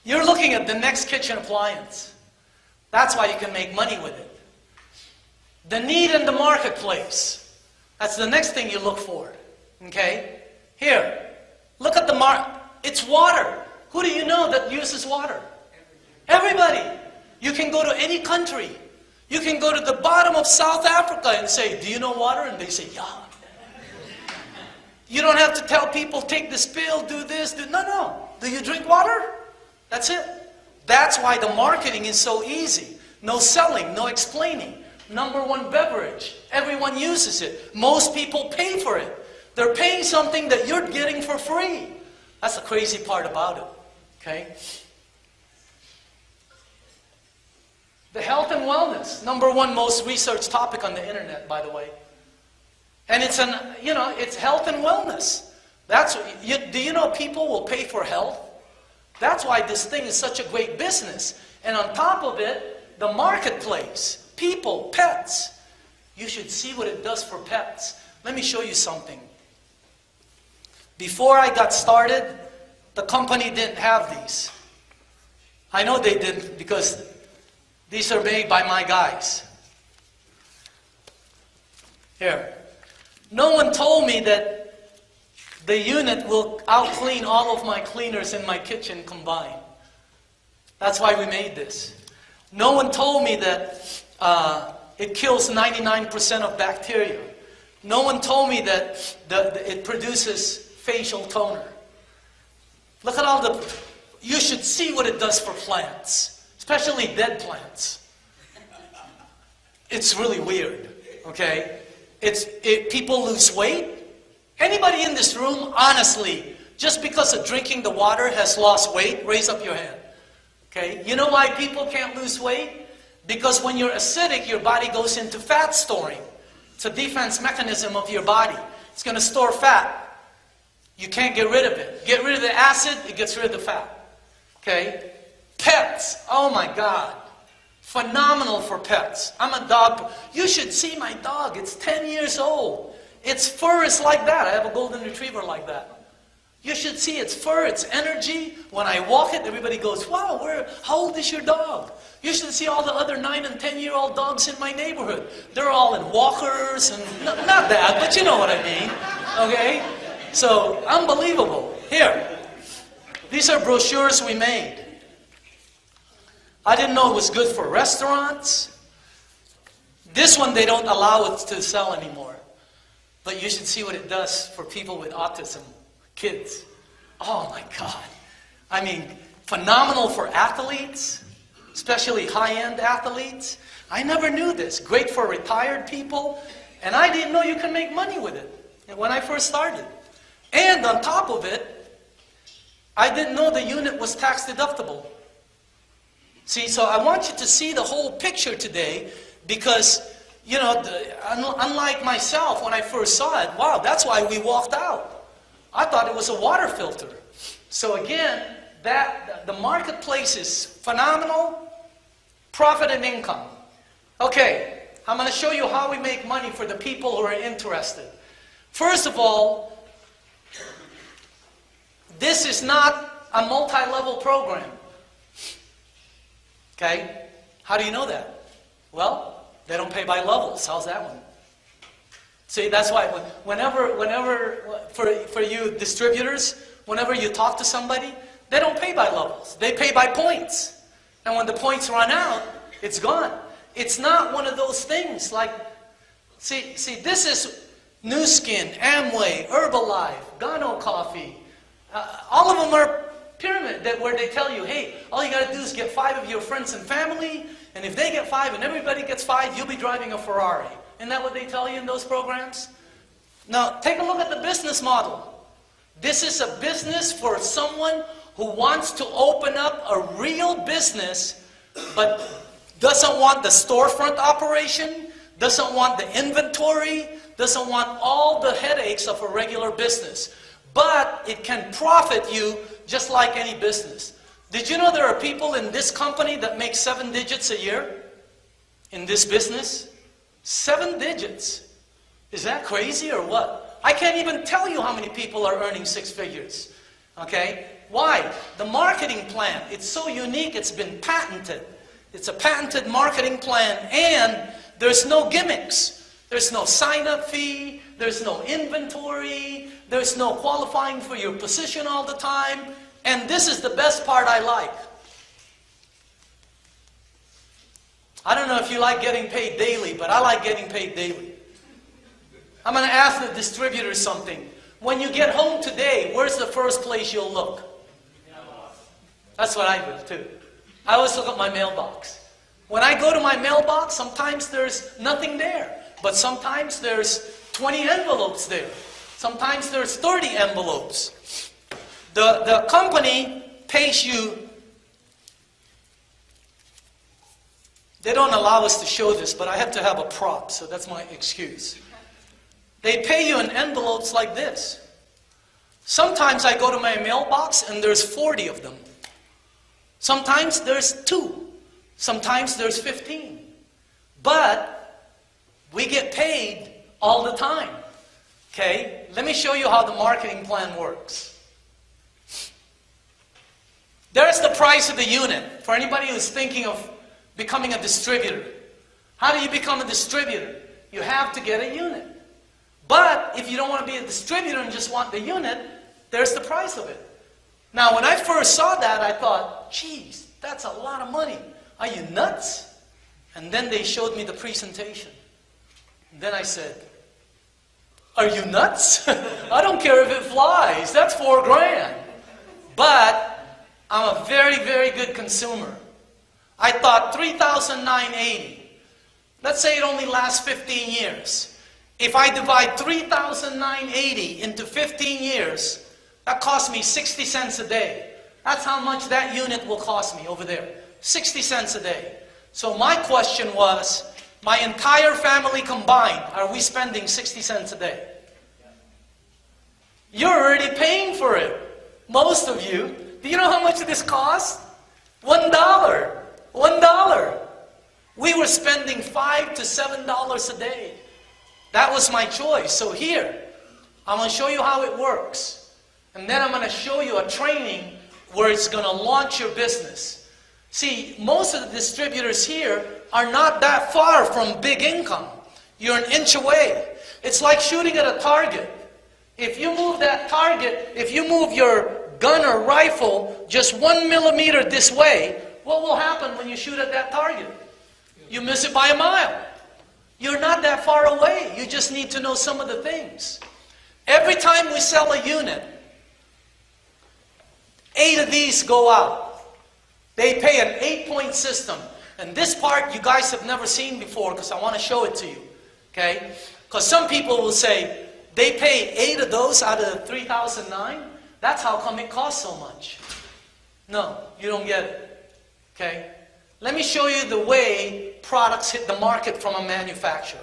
You're looking at the next kitchen appliance. That's why you can make money with it. The need in the marketplace. That's the next thing you look for. Okay? Here, look at the it's water. Who do you know that uses water? Everybody. You can go to any country. You can go to the bottom of South Africa and say, do you know water? And they say, yeah. You don't have to tell people, take this pill, do this, no. Do you drink water? That's it. That's why the marketing is so easy. No selling, no explaining. #1 beverage. Everyone uses it. Most people pay for it. They're paying something that you're getting for free. That's the crazy part about it. Okay? The health and wellness. #1 most researched topic on the internet, by the way. And it's it's health and wellness. Do you know people will pay for health? That's why this thing is such a great business. And on top of it, the marketplace, people, pets. You should see what it does for pets. Let me show you something. Before I got started, the company didn't have these. I know they didn't because these are made by my guys. Here. No one told me that the unit will out-clean all of my cleaners in my kitchen combined. That's why we made this. No one told me that it kills 99% of bacteria. No one told me that it produces facial toner. Look at all you should see what it does for plants, especially dead plants. It's really weird, okay? People lose weight. Anybody in this room, honestly, just because of drinking the water has lost weight, raise up your hand. Okay? You know why people can't lose weight? Because when you're acidic, your body goes into fat storing. It's a defense mechanism of your body. It's going to store fat. You can't get rid of it. Get rid of the acid, it gets rid of the fat. Okay? Pets. Oh my God. Phenomenal for pets. I'm a dog. You should see my dog. It's 10 years old. Its fur is like that. I have a golden retriever like that. You should see its fur, its energy. When I walk it, everybody goes, wow, how old is your dog? You should see all the other 9 and 10-year-old dogs in my neighborhood. They're all in walkers and not that, but you know what I mean. Okay? So, unbelievable. Here. These are brochures we made. I didn't know it was good for restaurants. This one they don't allow it to sell anymore. But you should see what it does for people with autism, kids. Oh my God. I mean, phenomenal for athletes, especially high-end athletes. I never knew this. Great for retired people. And I didn't know you can make money with it when I first started. And on top of it, I didn't know the unit was tax deductible. See, so I want you to see the whole picture today because, you know, unlike myself when I first saw it, wow, that's why we walked out. I thought it was a water filter. So again, the marketplace is phenomenal, profit and income. Okay, I'm going to show you how we make money for the people who are interested. First of all, this is not a multi-level program. Okay? How do you know that? Well, they don't pay by levels. How's that one? See, that's why whenever for you distributors, whenever you talk to somebody, they don't pay by levels. They pay by points. And when the points run out, it's gone. It's not one of those things like, see, this is New Skin, Amway, Herbalife, Gano Coffee. All of them are pyramid where they tell you, hey, all you got to do is get 5 of your friends and family, and if they get 5 and everybody gets 5, you'll be driving a Ferrari. Isn't that what they tell you in those programs? Now, take a look at the business model. This is a business for someone who wants to open up a real business, but doesn't want the storefront operation, doesn't want the inventory, doesn't want all the headaches of a regular business. But it can profit you just like any business. Did you know there are people in this company that make 7 digits a year? In this business? 7 digits. Is that crazy or what? I can't even tell you how many people are earning 6 figures. Okay? Why? The marketing plan, it's so unique, it's been patented. It's a patented marketing plan, and there's no gimmicks. There's no sign-up fee, there's no inventory, there's no qualifying for your position all the time, and this is the best part I like. I don't know if you like getting paid daily, but I like getting paid daily. I'm going to ask the distributor something. When you get home today, where's the first place you'll look? That's what I do too. I always look at my mailbox. When I go to my mailbox, sometimes there's nothing there. But sometimes there's 20 envelopes there. Sometimes there's 30 envelopes. The company pays you. They don't allow us to show this, but I have to have a prop, so that's my excuse. They pay you in envelopes like this. Sometimes I go to my mailbox and there's 40 of them. Sometimes there's 2. Sometimes there's 15. But we get paid all the time. Okay? Let me show you how the marketing plan works. There's the price of the unit for anybody who's thinking of becoming a distributor. How do you become a distributor? You have to get a unit. But if you don't want to be a distributor and just want the unit, there's the price of it. Now, when I first saw that, I thought, geez, that's a lot of money. Are you nuts? And then they showed me the presentation. And then I said, are you nuts? I don't care if it flies. That's $4,000. But I'm a very, very good consumer. I thought $3,980. Let's say it only lasts 15 years. If I divide $3,980 into 15 years, that costs me 60 cents a day. That's how much that unit will cost me over there. 60 cents a day. So my question was, my entire family combined, are we spending 60 cents a day? You're already paying for it. Most of you. Do you know how much this costs? $1. $1. We were spending $5 to $7 a day. That was my choice. So here, I'm going to show you how it works. And then I'm going to show you a training where it's going to launch your business. See, most of the distributors here are not that far from big income. You're an inch away. It's like shooting at a target. If you move that target, if you move your gun or rifle just 1 millimeter this way, what will happen when you shoot at that target? You miss it by a mile. You're not that far away. You just need to know some of the things. Every time we sell a unit, 8 of these go out. They pay an 8-point system. And this part you guys have never seen before because I want to show it to you. Okay? Because some people will say, they pay 8 of those out of the 3,009? That's how come it costs so much. No, you don't get it. Okay? Let me show you the way products hit the market from a manufacturer.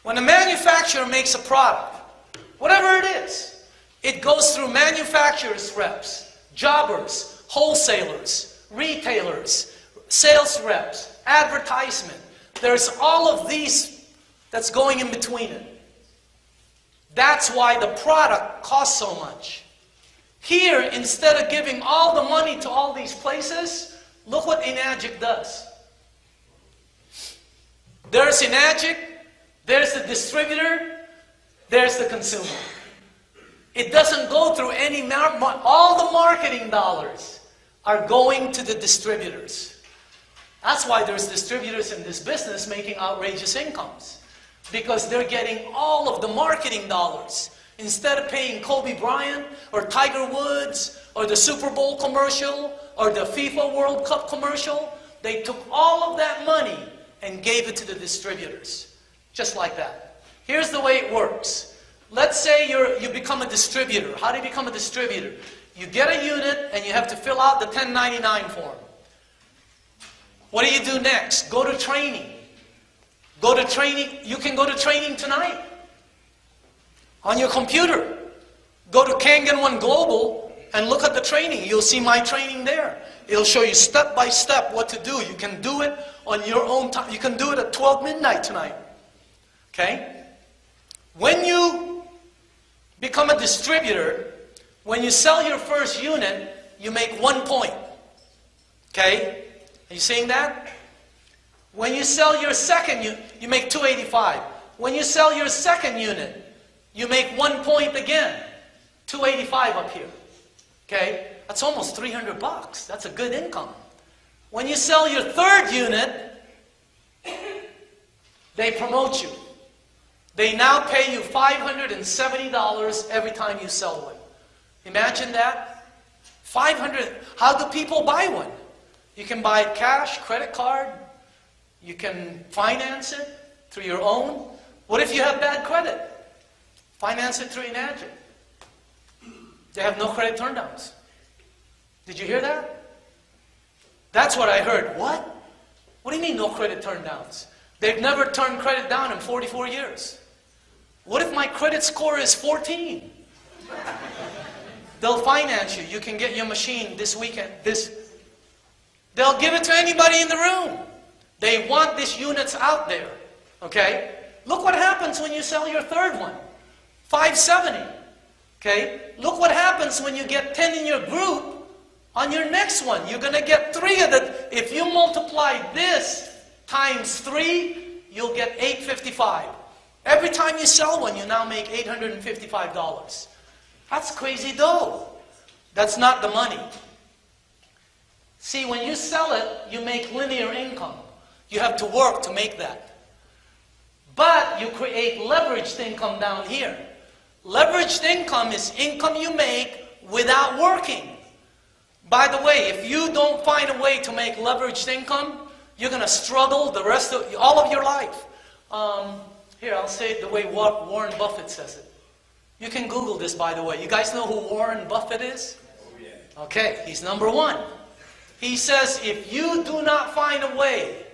When a manufacturer makes a product, whatever it is, it goes through manufacturers' reps, jobbers, wholesalers, retailers, sales reps, advertisement. There's all of these that's going in between it. That's why the product costs so much. Here, instead of giving all the money to all these places, look what Enagic does. There's Enagic, there's the distributor, there's the consumer. It doesn't go through any, all the marketing dollars are going to the distributors. That's why there's distributors in this business making outrageous incomes. Because they're getting all of the marketing dollars. Instead of paying Kobe Bryant or Tiger Woods or the Super Bowl commercial or the FIFA World Cup commercial, they took all of that money and gave it to the distributors. Just like that. Here's the way it works. Let's say you become a distributor. How do you become a distributor? You get a unit and you have to fill out the 1099 form. What do you do next? Go to training. Go to training. You can go to training tonight. On your computer. Go to Kangen One Global and look at the training. You'll see my training there. It'll show you step by step what to do. You can do it on your own time. You can do it at 12 midnight tonight. Okay? When you become a distributor, When you sell your first unit, you make 1 point. Okay? Are you seeing that? When you sell your second unit, you make 285. When you sell your second unit, you make 1 point again. 285 up here. Okay? That's almost $300. That's a good income. When you sell your third unit, they promote you. They now pay you $570 every time you sell one. Imagine that. 500. How do people buy one? You can buy it cash, credit card. You can finance it through your own. What if you have bad credit? Finance it through Enagent. They have no credit turndowns. Did you hear that? That's what I heard. What? What do you mean no credit turndowns? They've never turned credit down in 44 years. What if my credit score is 14? They'll finance you. You can get your machine this weekend. They'll give it to anybody in the room. They want these units out there. Okay? Look what happens when you sell your third one. $570. Okay? Look what happens when you get 10 in your group. On your next one, you're going to get 3 of it. If you multiply this times 3, you'll get $855. Every time you sell one, you now make $855. That's crazy dough. That's not the money. See, when you sell it, you make linear income. You have to work to make that. But you create leveraged income down here. Leveraged income is income you make without working. By the way, if you don't find a way to make leveraged income, you're going to struggle the rest of all of your life. Here, I'll say it the way Warren Buffett says it. You can Google this, by the way. You guys know who Warren Buffett is? Oh, yeah. Okay, he's number 1. He says, if you do not find a way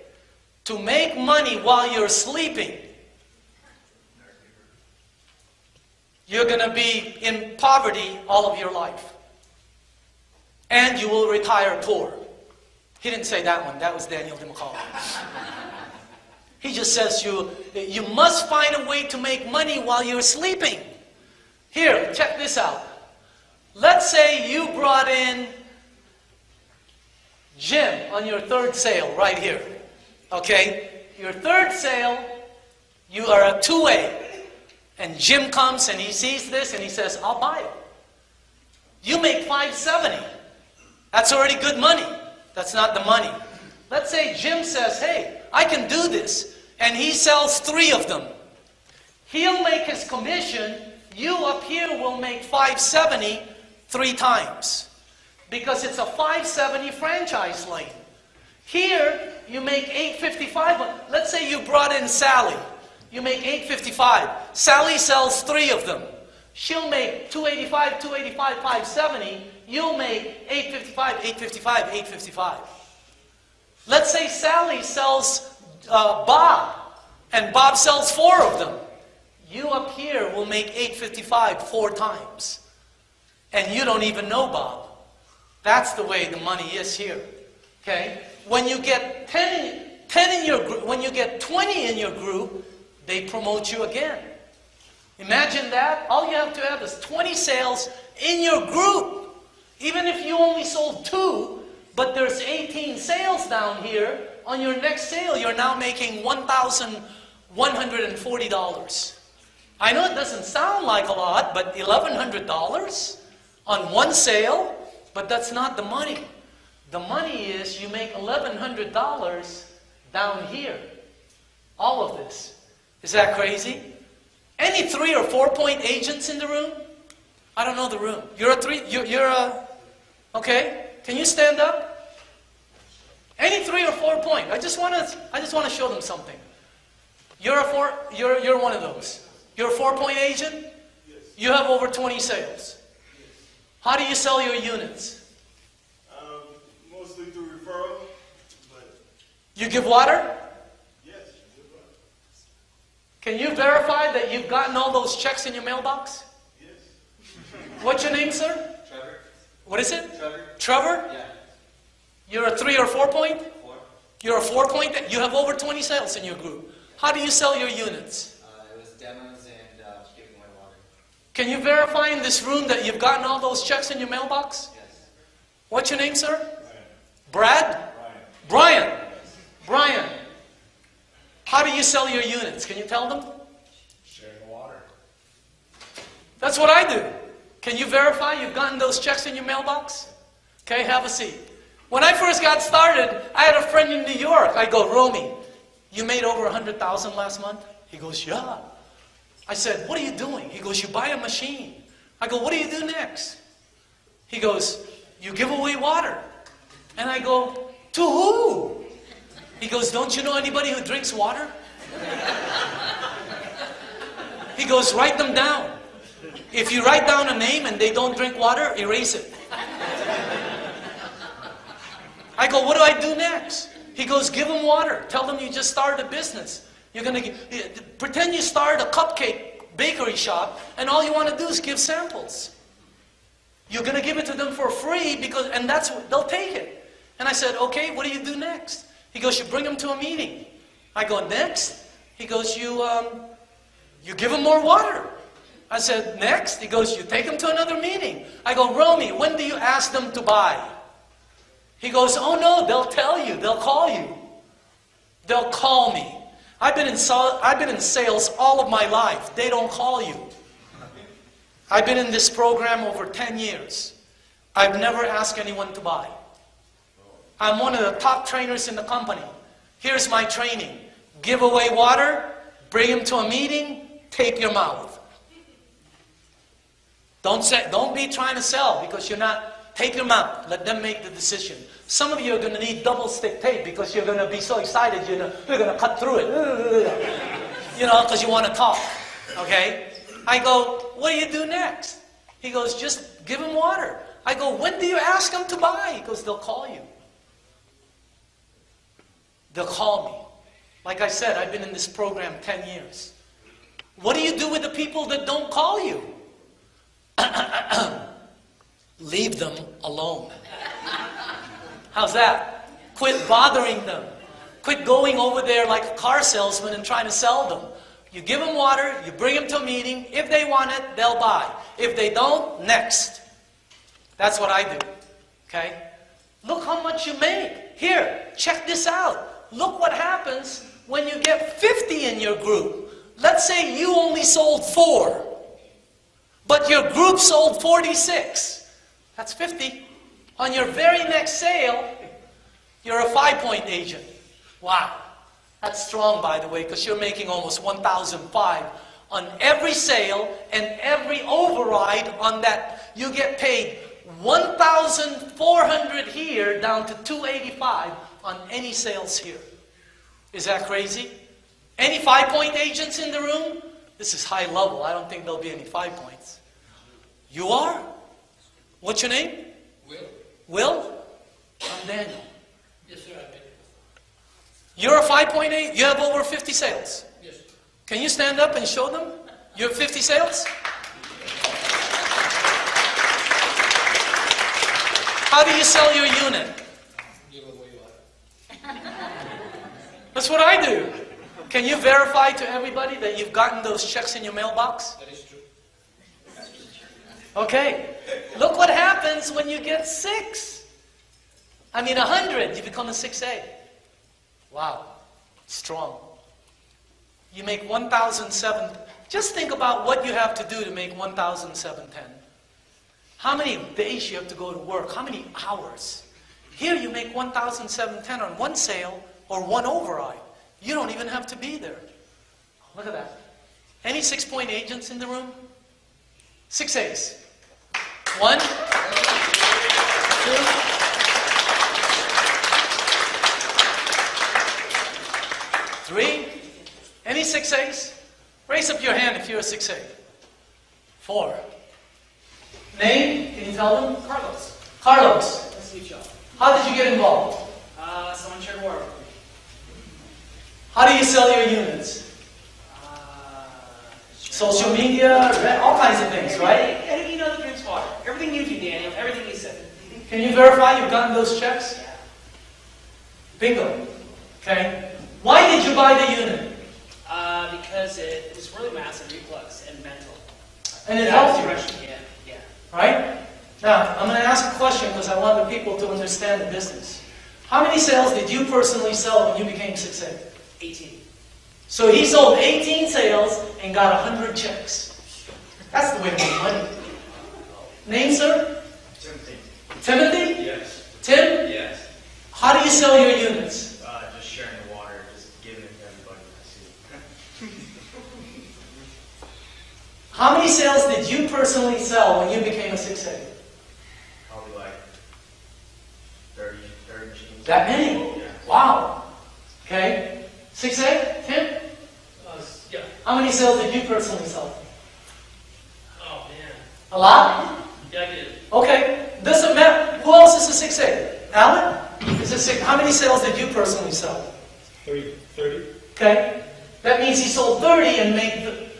to make money while you're sleeping, you're going to be in poverty all of your life. And you will retire poor. He didn't say that one. That was Daniel Dimacale. He just says you must find a way to make money while you're sleeping. Here, check this out. Let's say you brought in Jim on your third sale right here. Okay? Your third sale, you are a 2A. And Jim comes and he sees this and he says, I'll buy it. You make $570. That's already good money. That's not the money. Let's say Jim says, hey, I can do this. And he sells 3 of them. He'll make his commission. You up here will make $570 3 times. Because it's a $570 franchise lane. Here, you make $855. Let's say you brought in Sally. You make $855. Sally sells 3 of them. She'll make $285, $285, $570. You'll make $855, $855, $855. Let's say Sally sells Bob, and Bob sells 4 of them. You up here will make $855 4 times. And you don't even know Bob. That's the way the money is here. Okay? When you get 10 in your group, when you get 20 in your group, they promote you again. Imagine that. All you have to have is 20 sales in your group. Even if you only sold 2, but there's 18 sales down here, on your next sale, you're now making $1,140. I know it doesn't sound like a lot, but $1,100 on one sale, but that's not the money. The money is you make $1,100 down here. All of this. Is that crazy? Any 3 or 4 point agents in the room? I don't know the room. You're a 3, you're a, okay? Can you stand up? Any 3 or 4 point. I just want to show them something. You're one of those. You're a 4 point agent? Yes. You have over 20 sales. Yes. How do you sell your units? Mostly through referral, but You give water? yes. Can you verify that you've gotten all those checks in your mailbox? Yes. What's your name, sir? Trevor. What is it? Trevor. Trevor? Yeah. You're a 3 or 4 point? 4. You're a 4 point? You have over 20 sales in your group. How do you sell your units? It was demos and giving away water. Can you verify in this room that you've gotten all those checks in your mailbox? Yes. What's your name, sir? Brian. Brad? Brian. Brian. How do you sell your units? Can you tell them? Sharing the water. That's what I do. Can you verify you've gotten those checks in your mailbox? Okay, have a seat. When I first got started, I had a friend in New York. I go, Romy, you made over 100,000 last month? He goes, yeah. I said, what are you doing? He goes, you buy a machine. I go, what do you do next? He goes, you give away water. And I go, to who? He goes, don't you know anybody who drinks water? He goes, write them down. If you write down a name and they don't drink water, erase it. I go, what do I do next? He goes, give them water. Tell them you just started a business. You're going to pretend you started a cupcake bakery shop and all you want to do is give samples. You're going to give it to them for free and that's what they'll take it. And I said, okay, what do you do next? He goes, you bring them to a meeting. I go, next? He goes, you give them more water. I said, next? He goes, you take them to another meeting. I go, Romy, when do you ask them to buy? He goes, oh no, they'll tell you, they'll call you. They'll call me. I've been in sales all of my life. They don't call you. I've been in this program over 10 years. I've never asked anyone to buy. I'm one of the top trainers in the company. Here's my training. Give away water, bring them to a meeting, tape your mouth. Don't be trying to sell because you're not. Tape your mouth. Let them make the decision. Some of you are going to need double stick tape because you're going to be so excited you're going to cut through it. Because you want to talk. Okay? I go, what do you do next? He goes, just give them water. I go, when do you ask them to buy? He goes, they'll call you. They'll call me. Like I said, I've been in this program 10 years. What do you do with the people that don't call you? Leave them alone. How's that? Quit bothering them. Quit going over there like a car salesman and trying to sell them. You give them water, you bring them to a meeting. If they want it, they'll buy. If they don't, next. That's what I do. Okay? Look how much you make. Here, check this out. Look what happens when you get 50 in your group. Let's say you only sold 4, but your group sold 46. That's 50. On your very next sale, you're a 5-point agent. Wow. That's strong, by the way, because you're making almost 1,005 on every sale and every override on that. You get paid 1,400 here down to 285 on any sales here. Is that crazy? Any 5-point agents in the room? This is high level. I don't think there'll be any 5 points. You are? What's your name? Will? Will? I'm Daniel. Yes, sir, I did. You're a 5.8? You have over 50 sales? Yes. Can you stand up and show them? You have 50 sales? How do you sell your unit? Give away water. That's what I do. Can you verify to everybody that you've gotten those checks in your mailbox? That is true. Okay. Look what happens when you get 100. You become a 6A. Wow. Strong. You make 1,007. Just think about what you have to do to make 1,710. How many days you have to go to work? How many hours? Here you make 1,710 on one sale or one override. You don't even have to be there. Look at that. Any 6-point agents in the room? 6As. 1, 2, 3. Any 6As? Raise up your hand if you're a 6A. 4. Name? Can you tell them? Carlos. Carlos. Nice to meet y'all. How did you get involved? Someone shared water with me. How do you sell your units? Social media, all kinds of things, right? Anything you know that drinks water. Everything you do, Daniel. Everything you said. Can you verify you've gotten those checks? Yeah. Bingo. Okay. Why did you buy the unit? Because it was really massive reflux and mental. And it helps you. Yeah, yeah. Right? Now, I'm going to ask a question because I want the people to understand the business. How many sales did you personally sell when you became 6A? 18. So he sold 18 sales and got 100 checks. That's the way to make money. Name, sir? Timothy. Timothy? Yes. Tim? Yes. How do you sell your units? Just sharing the water, just giving it to everybody I see. How many sales did you personally sell when you became a 6A? Probably like 30 machines. That many? Yeah. Wow. Okay. 6A? Tim? Yeah. How many sales did you personally sell? Oh, man. A lot? Yeah, I did. Okay. Doesn't matter. Who else is a 6A? Alan? Is a six. How many sales did you personally sell? 30. Okay. That means he sold 30 and made.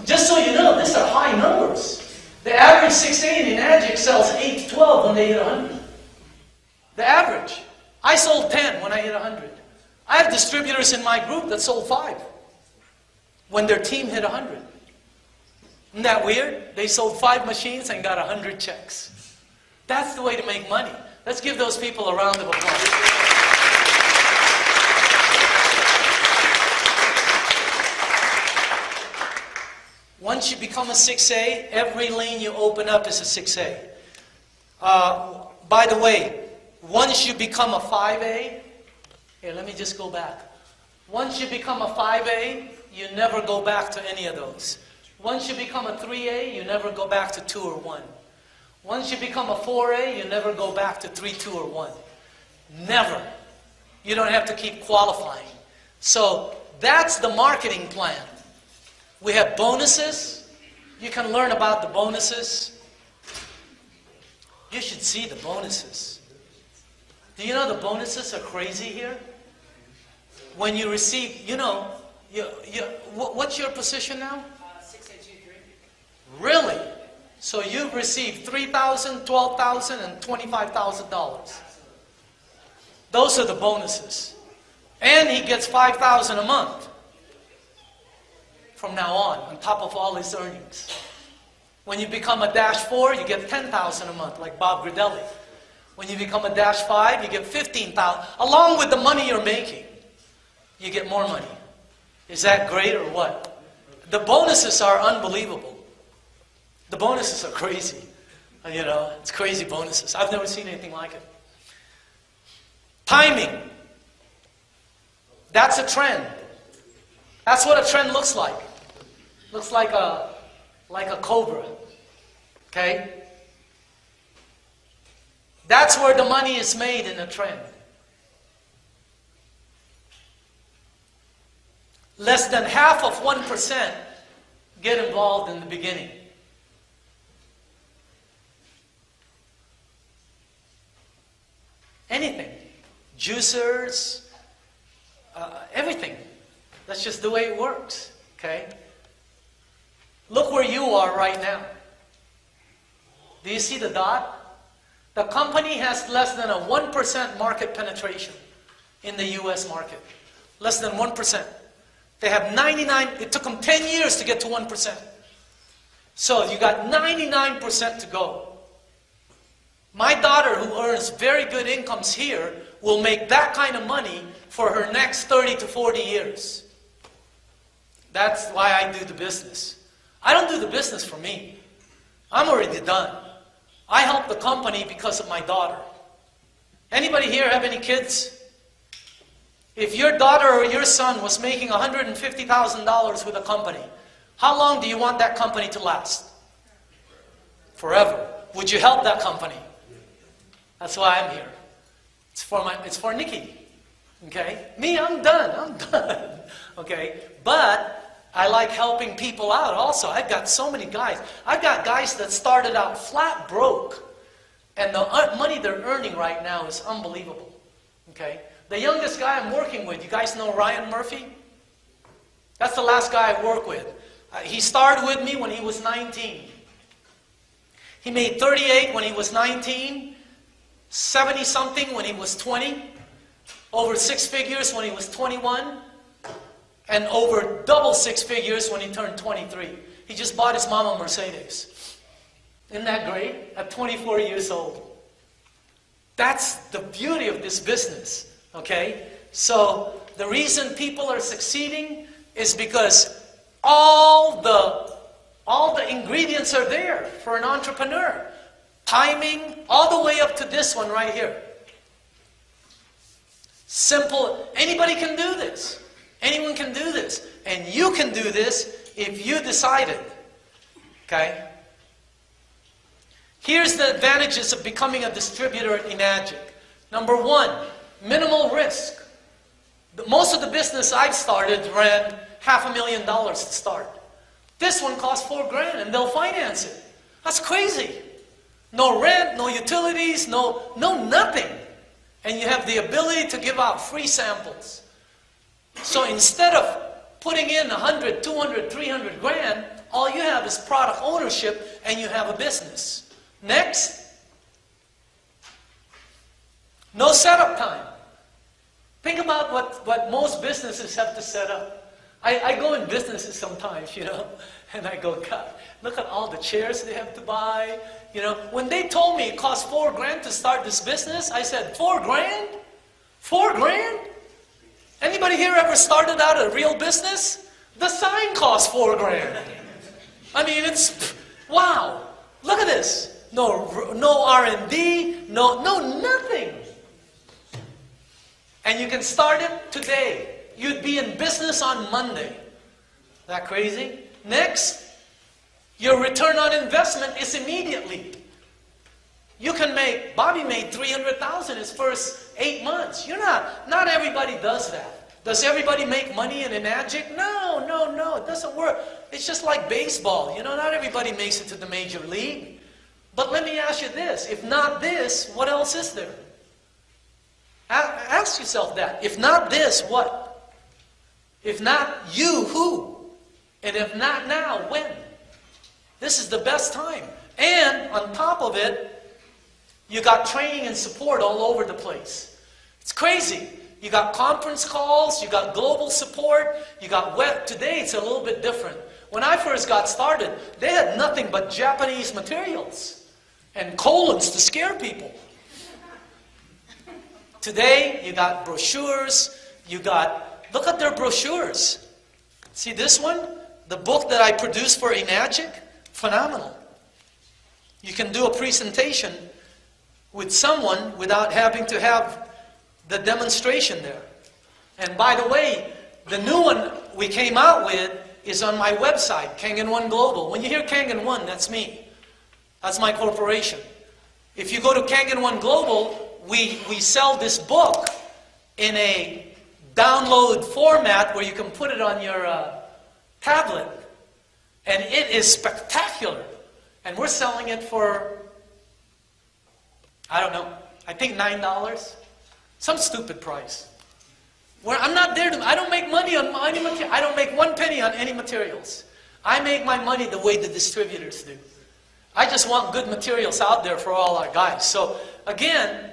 Just so you know, these are high numbers. The average 6A in Magic sells 8 to 12 when they hit 100. The average. I sold 10 when I hit 100. I have distributors in my group that sold 5 when their team hit 100. Isn't that weird? They sold 5 machines and got 100 checks. That's the way to make money. Let's give those people a round of applause. Once you become a 6A, every lane you open up is a 6A. By the way, once you become a 5A, here, let me just go back. Once you become a 5A, you never go back to any of those. Once you become a 3A, you never go back to 2 or 1. Once you become a 4A, you never go back to 3, 2, or 1. Never. You don't have to keep qualifying. So that's the marketing plan. We have bonuses. You can learn about the bonuses. You should see the bonuses. Do you know the bonuses are crazy here? When you receive, what's your position now? 6A23. Really? So you've received $3,000, $12,000, and $25,000. Those are the bonuses. And he gets $5,000 a month from now on top of all his earnings. When you become a Dash 4, you get $10,000 a month, like Bob Gridelli. When you become a Dash 5, you get $15,000. Along with the money you're making, you get more money. Is that great or what? The bonuses are unbelievable. The bonuses are crazy. It's crazy bonuses. I've never seen anything like it. Timing. That's a trend. That's what a trend looks like. Looks like a cobra. Okay? That's where the money is made in a trend. Less than half of 1% get involved in the beginning. Anything. Juicers, everything. That's just the way it works. Okay? Look where you are right now. Do you see the dot? The company has less than a 1% market penetration in the US market. Less than 1%. They have 99, it took them 10 years to get to 1%. So you got 99% to go. My daughter, who earns very good incomes here, will make that kind of money for her next 30 to 40 years. That's why I do the business. I don't do the business for me. I'm already done. I help the company because of my daughter. Anybody here have any kids? If your daughter or your son was making $150,000 with a company, how long do you want that company to last? Forever. Would you help that company? That's why I'm here. It's for Nikki. Okay? Me, I'm done. Okay? But I like helping people out also. I've got so many guys. I've got guys that started out flat broke. And the money they're earning right now is unbelievable. Okay? The youngest guy I'm working with, you guys know Ryan Murphy? That's the last guy I work with. He started with me when he was 19. He made 38 when he was 19, 70-something when he was 20, over 6 figures when he was 21, and over double 6 figures when he turned 23. He just bought his mom a Mercedes. Isn't that great? At 24 years old. That's the beauty of this business, okay? So the reason people are succeeding is because all the ingredients are there for an entrepreneur. Timing, all the way up to this one right here. Simple. Anybody can do this. Anyone can do this. And you can do this if you decided. Okay? Here's the advantages of becoming a distributor at Enagic. Number one, minimal risk. Most of the business I've started ran $500,000 to start. This one costs $4,000 and they'll finance it. That's crazy. No rent, no utilities, no nothing. And you have the ability to give out free samples. So instead of putting in 100, 200, 300 grand, all you have is product ownership and you have a business. Next, no setup time. Think about what most businesses have to set up. I go in businesses sometimes, and I go, God, look at all the chairs they have to buy. When they told me it cost $4,000 to start this business, I said, $4,000? $4,000? Anybody here ever started out a real business? The sign costs $4,000. I mean, it's, wow. Look at this. No R&D, no nothing. And you can start it today. You'd be in business on Monday. That crazy? Next, your return on investment is immediately. You can Bobby made $300,000 his first 8 months. Not everybody does that. Does everybody make money in Enagic? No, it doesn't work. It's just like baseball. Not everybody makes it to the major league. But let me ask you this. If not this, what else is there? Ask yourself that. If not this, what? If not you, who? And if not now, when? This is the best time. And on top of it, you got training and support all over the place. It's crazy. You got conference calls, you got global support, you got web. Today it's a little bit different. When I first got started, they had nothing but Japanese materials and colons to scare people. Today, you got brochures, look at their brochures. See this one? The book that I produced for Enagic? Phenomenal. You can do a presentation with someone without having to have the demonstration there. And by the way, the new one we came out with is on my website, Kangen One Global. When you hear Kangen One, that's me. That's my corporation. If you go to Kangen One Global, we sell this book in a download format where you can put it on your tablet. And it is spectacular. And we're selling it for, I don't know, I think $9. Some stupid price. I'm not there I don't make money on any material. I don't make 1 penny on any materials. I make my money the way the distributors do. I just want good materials out there for all our guys. So again,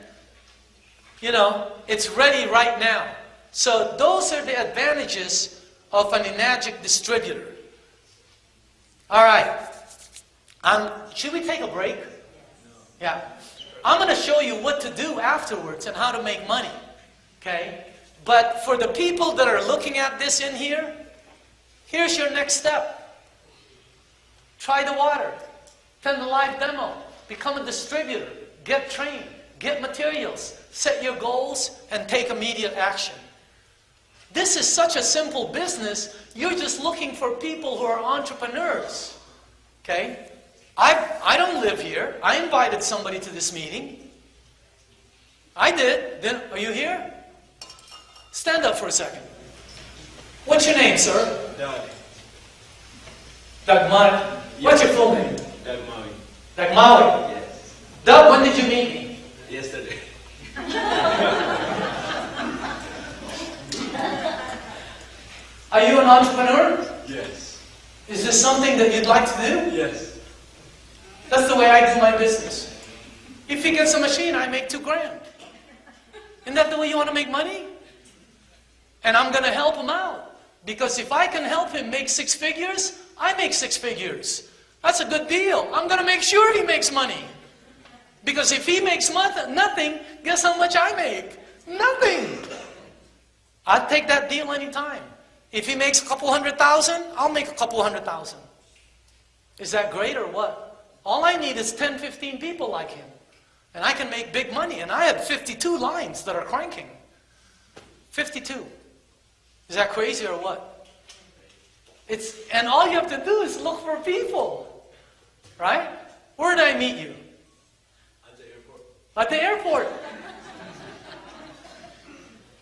it's ready right now. So those are the advantages of an Enagic distributor. All right. Should we take a break? Yeah. I'm going to show you what to do afterwards and how to make money. Okay? But for the people that are looking at this in here, here's your next step. Try the water. Attend the live demo. Become a distributor. Get trained. Get materials. Set your goals and take immediate action. This is such a simple business. You're just looking for people who are entrepreneurs. Okay? I don't live here. I invited somebody to this meeting. I did. Then, are you here? Stand up for a second. What's your name, sir? Doug. Doug Maui. What's your full name? Doug Maui. Doug Maui. Yes. Doug, when did you meet me? Yesterday. Are you an entrepreneur? Yes. Is this something that you'd like to do? Yes. That's the way I do my business. If he gets a machine, I make $2,000. Isn't that the way you want to make money? And I'm going to help him out. Because if I can help him make 6 figures, I make 6 figures. That's a good deal. I'm going to make sure he makes money. Because if he makes nothing, guess how much I make? Nothing. I'd take that deal anytime. If he makes a couple $100,000, I'll make a couple $100,000. Is that great or what? All I need is 10, 15 people like him. And I can make big money. And I have 52 lines that are cranking. 52. Is that crazy or what? And all you have to do is look for people. Right? Where did I meet you? At the airport. At the airport.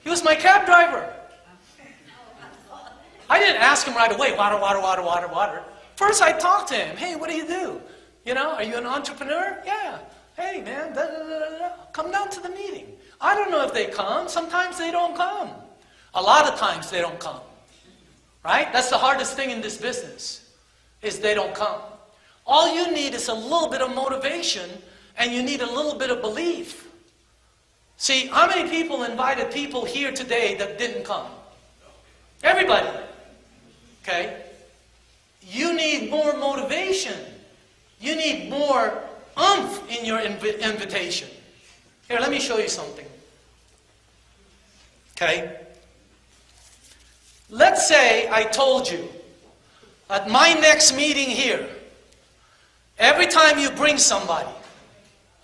He was my cab driver. I didn't ask him right away, water. First I talked to him. Hey, what do you do? You know, are you an entrepreneur? Yeah. Hey, man, come down to the meeting. I don't know if they come. Sometimes they don't come. A lot of times they don't come. Right? That's the hardest thing in this business, is they don't come. All you need is a little bit of motivation, and you need a little bit of belief. See, how many people invited people here today that didn't come? Everybody. Okay? You need more motivation. You need more oomph in your invitation. Here, let me show you something. Okay? Let's say I told you at my next meeting here, every time you bring somebody,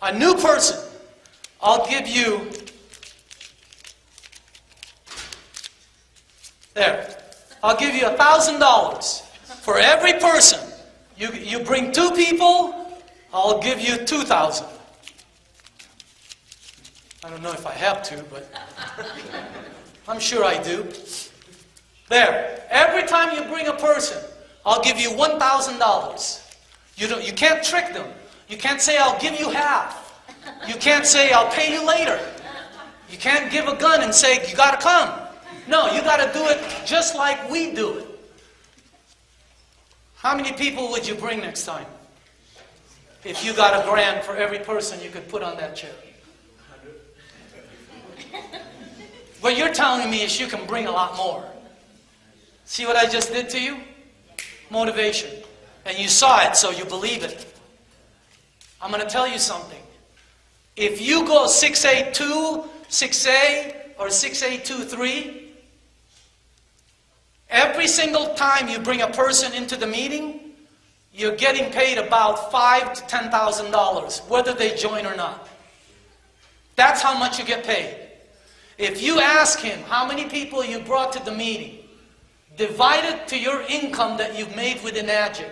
a new person, I'll give you, I'll give you $1,000 for every person. You bring 2 people, I'll give you 2,000. I don't know if I have to, but I'm sure I do. There. Every time you bring a person, I'll give you $1,000. You can't trick them. You can't say, I'll give you half. You can't say, I'll pay you later. You can't give a gun and say, you got to come. No, you got to do it just like we do it. How many people would you bring next time? If you got $1,000 for every person you could put on that chair. What you're telling me is you can bring a lot more. See what I just did to you? Motivation. And you saw it, so you believe it. I'm going to tell you something. If you go 6A2, 6A, or 6A23, every single time you bring a person into the meeting, you're getting paid about $5,000 to $10,000, whether they join or not. That's how much you get paid. If you ask him how many people you brought to the meeting, divide it to your income that you've made with Enagic,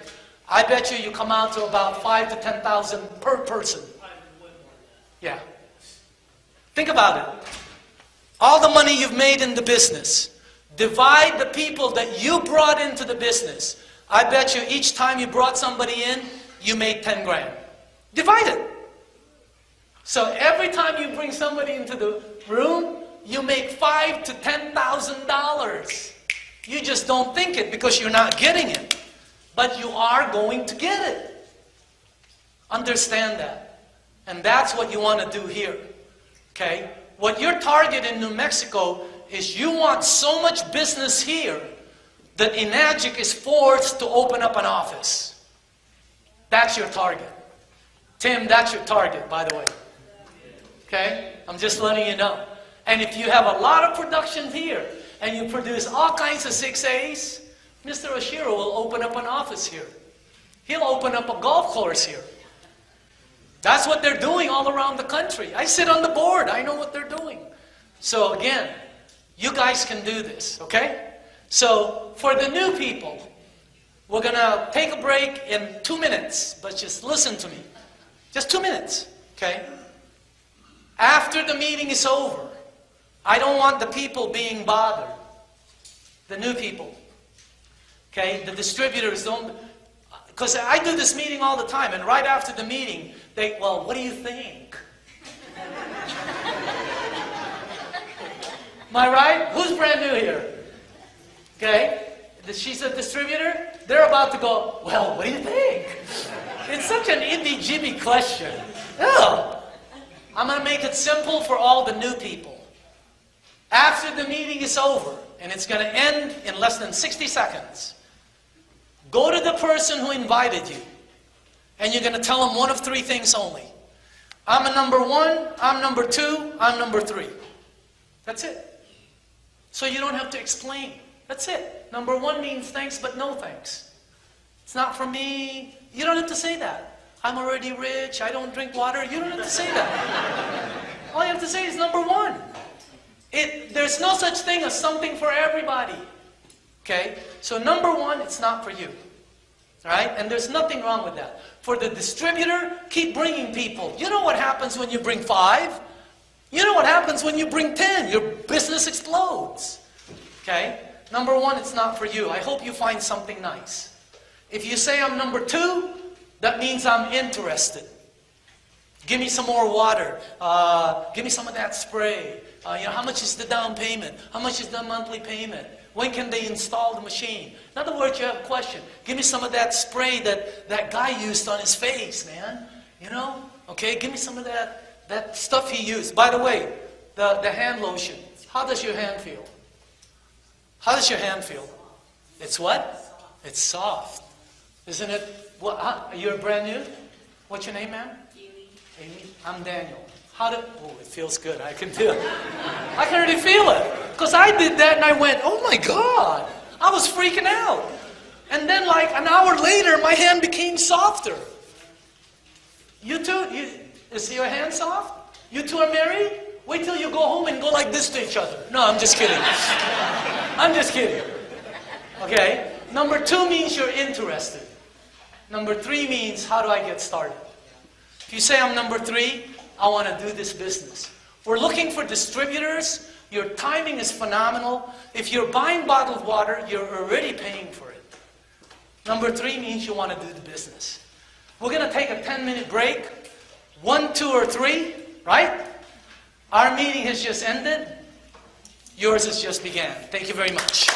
I bet you come out to about $5,000 to $10,000 per person. Yeah. Think about it. All the money you've made in the business, divide the people that you brought into the business. I bet you each time you brought somebody in, you made 10 grand. Divide it. So every time you bring somebody into the room, you make $5,000 to $10,000. You just don't think it because you're not getting it. But you are going to get it. Understand that. And that's what you want to do here. Okay? What your target in New Mexico is, you want so much business here that Enagic is forced to open up an office. That's your target. Tim, that's your target, by the way. Okay? I'm just letting you know. And if you have a lot of production here, and you produce all kinds of 6As, Mr. Oshiro will open up an office here. He'll open up a golf course here. That's what they're doing all around the country. I sit on the board. I know what they're doing. So again, you guys can do this, okay? So for the new people, we're going to take a break in 2 minutes, but just listen to me. Just 2 minutes, okay? After the meeting is over, I don't want the people being bothered. The new people. Okay? The distributors don't... Because I do this meeting all the time, and right after the meeting, well, what do you think? Am I right? Who's brand new here? Okay? She's a distributor. They're about to go, well, what do you think? It's such an itty-jibby question. Ugh. I'm going to make it simple for all the new people. After the meeting is over, and it's going to end in less than 60 seconds, Go to the person who invited you, and you're going to tell them one of three things only. I'm a number one, I'm number two, I'm number three. That's it. So you don't have to explain. That's it. Number one means thanks, but no thanks. It's not for me. You don't have to say that. I'm already rich, I don't drink water. You don't have to say that. All you have to say is number one. There's no such thing as something for everybody. Okay? So number one, it's not for you. Right? And there's nothing wrong with that. For the distributor, keep bringing people. You know what happens when you bring 5? You know what happens when you bring 10? Your business explodes. Okay? Number one, it's not for you. I hope you find something nice. If you say I'm number 2, that means I'm interested. Give me some more water. Give me some of that spray. How much is the down payment? How much is the monthly payment? When can they install the machine? In other words, you have a question. Give me some of that spray that guy used on his face, man. You know? Okay, give me some of that stuff he used. By the way, the hand lotion. How does your hand feel? How does your hand feel? It's what? It's soft. Isn't it? You're brand new? What's your name, ma'am? Amy. I'm Daniel. It feels good. I can feel it. I can already feel it. Because I did that and I went, oh my God. I was freaking out. And then like an hour later, my hand became softer. You too? Is your hand soft? You two are married? Wait till you go home and go like this to each other. No, I'm just kidding. I'm just kidding. Okay? Number 2 means you're interested. Number 3 means, how do I get started? If you say I'm number 3, I want to do this business. We're looking for distributors. Your timing is phenomenal. If you're buying bottled water, you're already paying for it. Number 3 means you want to do the business. We're going to take a 10-minute break. 1, 2, or 3, right? Our meeting has just ended. Yours has just began. Thank you very much.